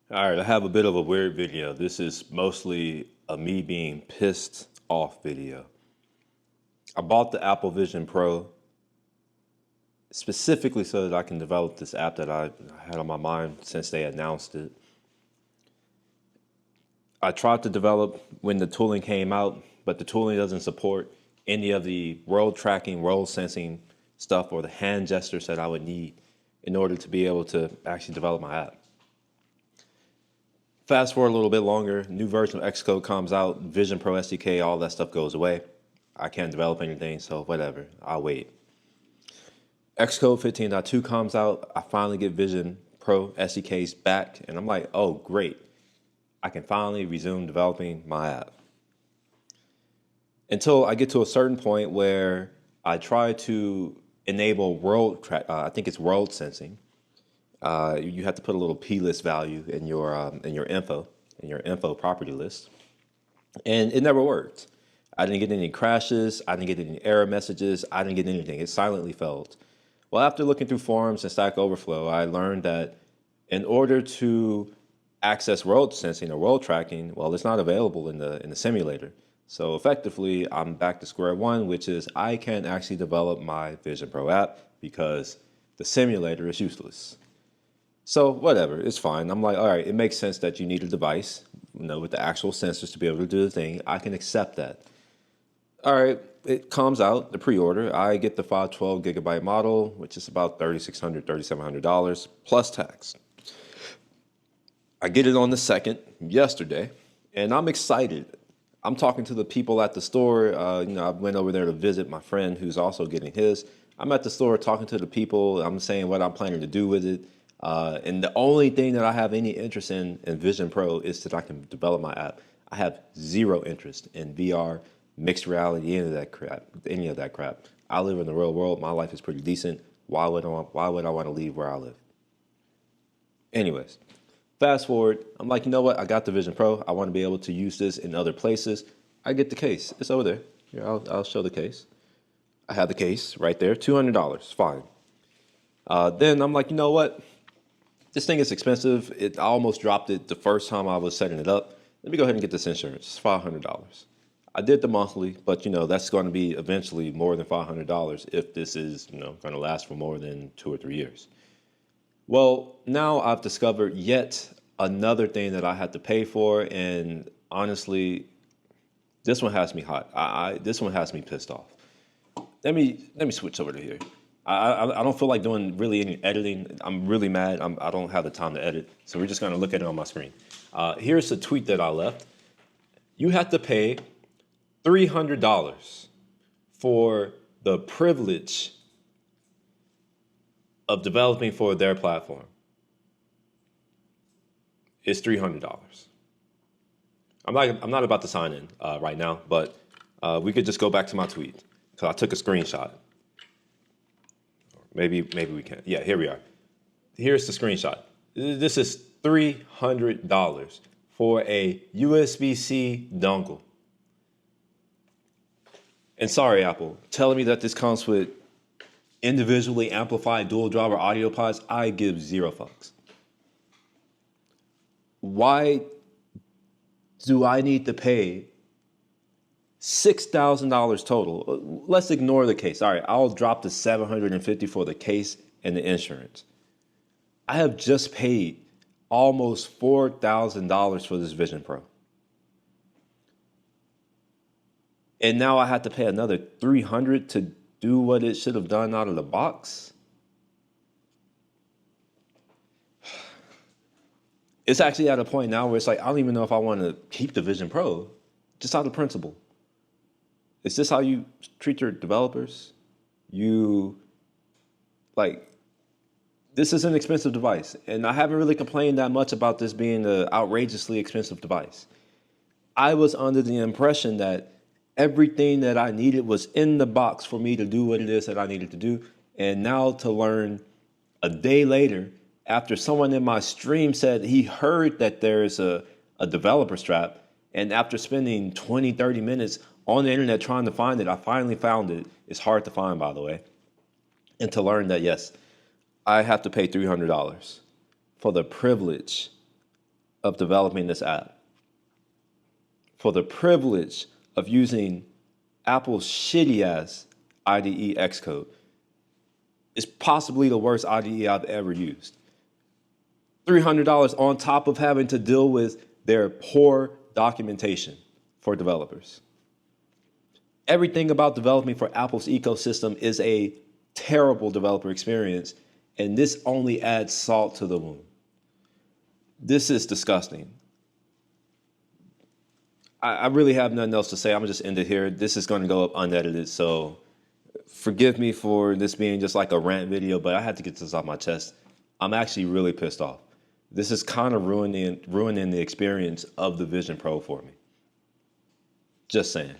All right, I have a bit of a weird video. This is mostly a me being pissed off video. I bought the Apple Vision Pro specifically so that I can develop this app that I had on my mind since they announced it. I tried to develop when the tooling came out, but the tooling doesn't support any of the world tracking, world sensing stuff or the hand gestures that I would need in order to be able to actually develop my app. Fast forward a little bit longer, new version of Xcode comes out, Vision Pro SDK, all that stuff goes away. I can't develop anything, so whatever, I'll wait. Xcode 15.2 comes out, I finally get Vision Pro SDKs back, and I'm like, oh, great. I can finally resume developing my app. Until I get to a certain point where I try to enable I think it's world sensing. You have to put a little plist value in your info property list, and it never worked. I didn't get any crashes. I didn't get any error messages. I didn't get anything. It silently failed. Well, after looking through forums and Stack Overflow, I learned that in order to access world sensing or world tracking, well, it's not available in the simulator. So effectively, I'm back to square one, which is I can't actually develop my Vision Pro app because the simulator is useless. So whatever, it's fine. I'm like, all right, it makes sense that you need a device, with the actual sensors to be able to do the thing. I can accept that. All right, it comes out, the pre-order. I get the 512 gigabyte model, which is about $3,600, $3,700 plus tax. I get it on the 2nd, yesterday, and I'm excited. I'm talking to the people at the store. I went over there to visit my friend who's also getting his. I'm at the store talking to the people. I'm saying what I'm planning to do with it. And the only thing that I have any interest in Vision Pro is that I can develop my app. I have zero interest in VR, mixed reality, any of that crap. I live in the real world. My life is pretty decent. Why would I want to leave where I live? Anyways, fast forward. I'm like, you know what? I got the Vision Pro. I want to be able to use this in other places. I get the case. It's over there. Here, I'll show the case. I have the case right there. $200. Fine. Then I'm like, you know what? This thing is expensive. I almost dropped it the first time I was setting it up. Let me go ahead and get this insurance. It's $500. I did the monthly, but that's going to be eventually more than $500 if this is, going to last for more than 2 or 3 years. Well, now I've discovered yet another thing that I had to pay for, and honestly, this one has me hot. This one has me pissed off. Let me switch over to here. I don't feel like doing really any editing. I'm really mad. I don't have the time to edit. So we're just going to look at it on my screen. Here's the tweet that I left. You have to pay $300 for the privilege of developing for their platform. It's $300. I'm not about to sign in right now, but we could just go back to my tweet because I took a screenshot. Maybe we can. Yeah, here we are. Here's the screenshot. This is $300 for a USB-C dongle. And sorry, Apple, telling me that this comes with individually amplified dual driver audio pods, I give zero fucks. Why do I need to pay $6,000 total? Let's ignore the case. All right, I'll drop the $750 for the case and the insurance. I have just paid almost $4,000 for this Vision Pro. And now I have to pay another $300 to do what it should have done out of the box. It's actually at a point now where it's like, I don't even know if I want to keep the Vision Pro, just out of principle. Is this how you treat your developers? This is an expensive device, and I haven't really complained that much about this being an outrageously expensive device. I was under the impression that everything that I needed was in the box for me to do what it is that I needed to do, and now to learn a day later, after someone in my stream said he heard that there is a developer strap, and after spending 20, 30 minutes on the internet trying to find it, I finally found it. It's hard to find, by the way. And to learn that, yes, I have to pay $300 for the privilege of developing this app, for the privilege of using Apple's shitty ass IDE Xcode, is possibly the worst IDE I've ever used. $300 on top of having to deal with their poor documentation for developers. Everything about developing for Apple's ecosystem is a terrible developer experience, and this only adds salt to the wound. This is disgusting. I really have nothing else to say. I'm gonna just end it here. This is gonna go up unedited, so forgive me for this being just like a rant video, but I had to get this off my chest. I'm actually really pissed off. This is kind of ruining the experience of the Vision Pro for me. Just saying.